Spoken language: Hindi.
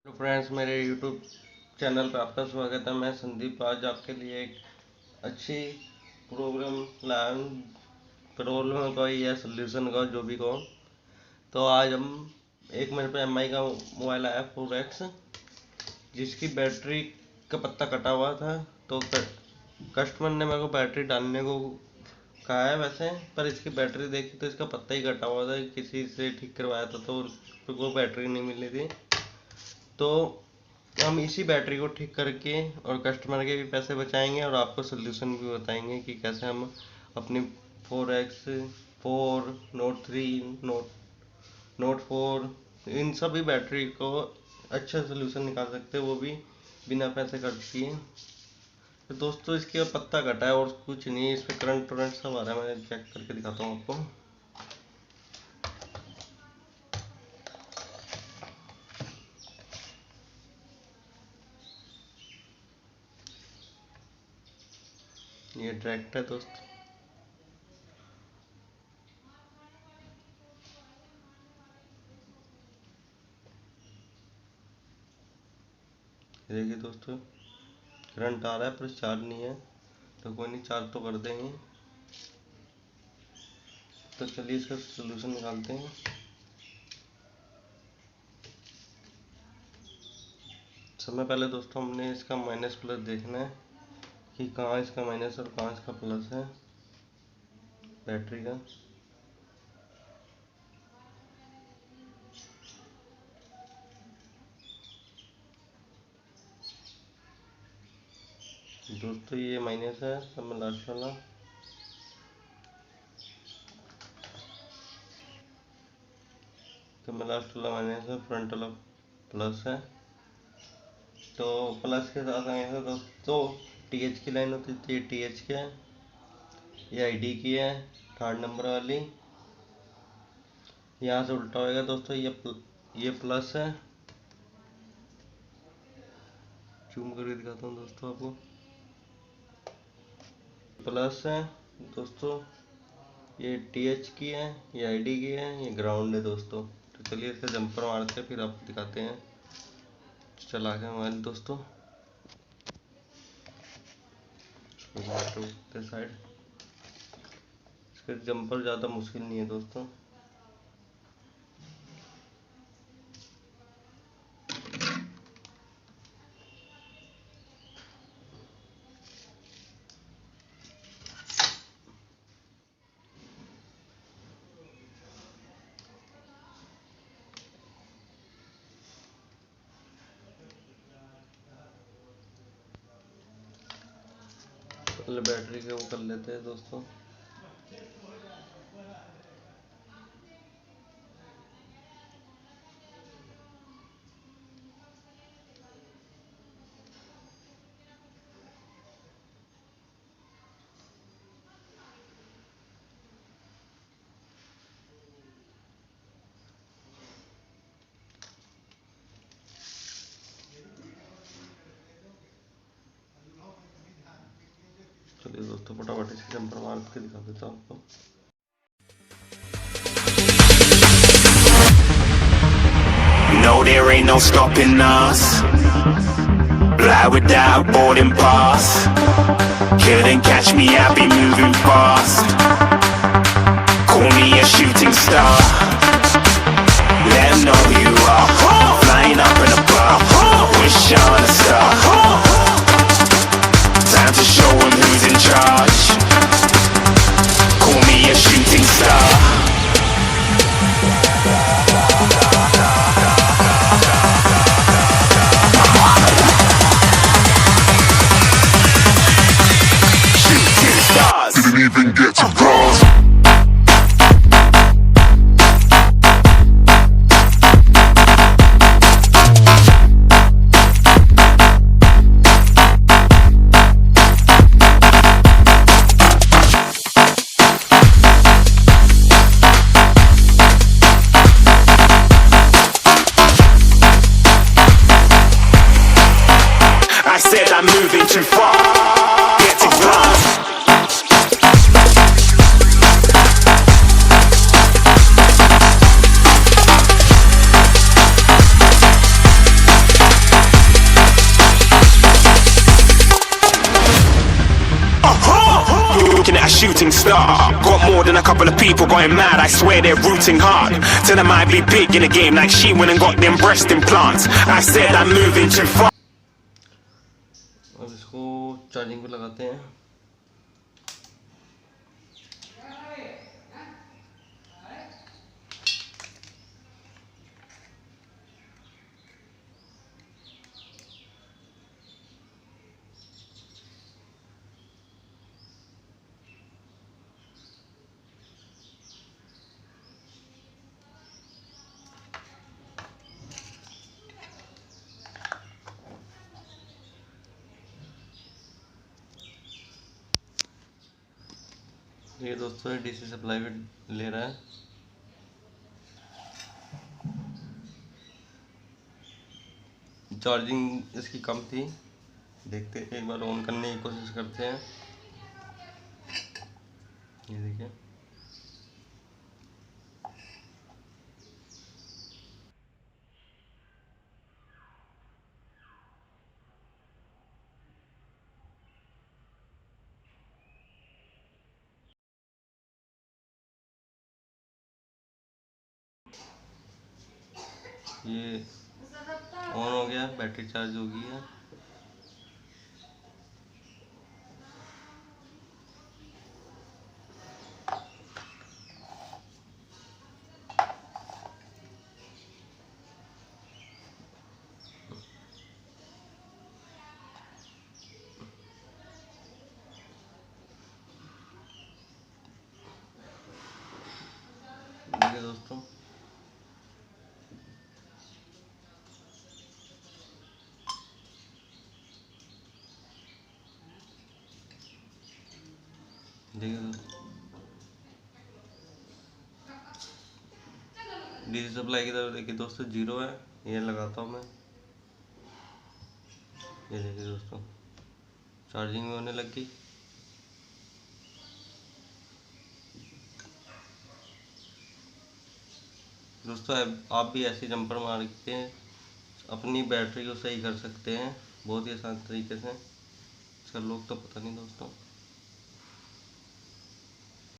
तो फ्रेंड्स, मेरे YouTube चैनल पर आपका स्वागत है। मैं संदीप आज आपके लिए एक अच्छी प्रॉब्लम का या सोल्यूशन का जो भी कहो। तो आज हम एक मेरे पे MI का मोबाइल आया 4X, जिसकी बैटरी का पत्ता कटा हुआ था। तो कस्टमर ने मेरे को बैटरी डालने को कहा है वैसे, पर इसकी बैटरी देखी तो इसका पत्ता ही कटा हुआ था। किसी से ठीक करवाया था तो वो बैटरी नहीं मिली थी। तो हम इसी बैटरी को ठीक करके और कस्टमर के भी पैसे बचाएंगे और आपको सोल्यूशन भी बताएंगे कि कैसे हम अपनी 4X, 4, नोट 3, नोट 4 इन सभी बैटरी को अच्छा सोल्यूशन निकाल सकते हैं, वो भी बिना पैसे खर्च किए। तो दोस्तों, इसके पत्ता कटा है और कुछ नहीं, इस पर करंट सब आ रहा है। मैं चेक करके दिखाता हूँ आपको। ये डायरेक्ट है दोस्त। देखिए दोस्तों, करंट आ रहा है पर चार्ज नहीं है। तो कोई नहीं, चार्ज तो कर देंगे। तो चलिए इसका सोल्यूशन निकालते हैं। सबसे पहले दोस्तों हमने इसका माइनस प्लस देखना है कि कहाँ इसका माइनस और कहाँ इसका प्लस है बैटरी का। दोस्तों ये माइनस है, सब में लास्ट वाला। तो में लास्ट वाला माइनस है, फ्रंट वाला प्लस है। तो प्लस के साथ आएगा दोस्तों TH की लाइन होती है। ये TH की है, ये ID की है, 3rd नंबर वाली। यहाँ से उल्टा होएगा दोस्तों, ये प्लस है। जूम करके दिखाता हूँ दोस्तों आपको। प्लस है दोस्तों, ये TH की है, ये ID की है, ये ग्राउंड है दोस्तों। तो चलिए इसका जंपर मारते हैं, फिर आपको दिखाते हैं चला के मोबाइल दोस्तों। साइड इसका जंपर ज़्यादा मुश्किल नहीं है दोस्तों। पहले बैटरी के वो कर लेते हैं दोस्तों। चलिए दोस्तों, फटाफट इसके जंपर मार के दिखा देता हूँ आपको। No, there ain't no stopping us. Fly without boarding pass. Couldn't catch me, I'll be moving fast. Call me a shooting star. Let 'em know who you are. Flying up in a bar. Wish on a star. Time to show 'em who's in charge. Call me a shooting star. Didn't even get to cross. I said I'm moving too far. Get to cross. shooting star. Got more than a couple of people going mad, I swear they're rooting hard. Tell them I'd be big in the game like she went and got them breast implants. I said I'm moving too far. अब इसको चार्जिंग पे लगाते हैं। ये दोस्तों डीसी सप्लाई भी ले रहा है। चार्जिंग इसकी कम थी, देखते हैं एक बार ऑन करने की कोशिश करते हैं। ये देखिए ये ऑन हो गया, बैटरी चार्ज हो गई है। देखिए दोस्तों डीसी सप्लाई की तरफ देखिए दोस्तों 0 है। ये लगाता हूँ मैं, ये देखिए दोस्तों चार्जिंग में होने लग गई। दोस्तों आप भी ऐसे जंपर मार के अपनी बैटरी को सही कर सकते हैं बहुत ही आसान तरीके से। इसका लोग तो पता नहीं दोस्तों।